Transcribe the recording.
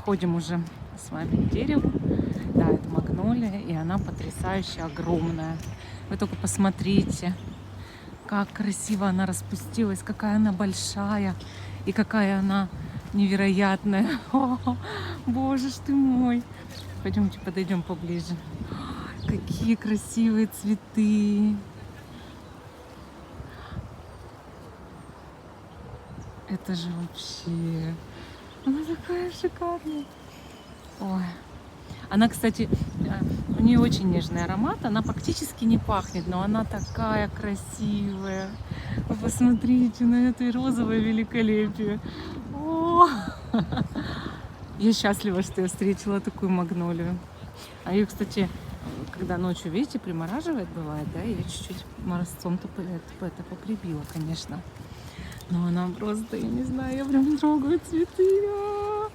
подходим уже с вами к дереву. Да, это магнолия, и она потрясающе огромная. Вы только посмотрите, как красиво она распустилась, какая она большая и какая она невероятная. О, боже ж ты мой. Пойдемте подойдем поближе. Какие красивые цветы. Это же вообще... Она такая шикарная. Ой. Она, кстати, у нее очень нежный аромат. Она практически не пахнет, но она такая красивая. Вы посмотрите на это розовое великолепие. О! Я счастлива, что я встретила такую магнолию. А ее, кстати, когда ночью, видите, примораживает, бывает, да, я чуть-чуть морозцом-то это покрепила, конечно. Но она просто, я не знаю, я прям трогаю цветы.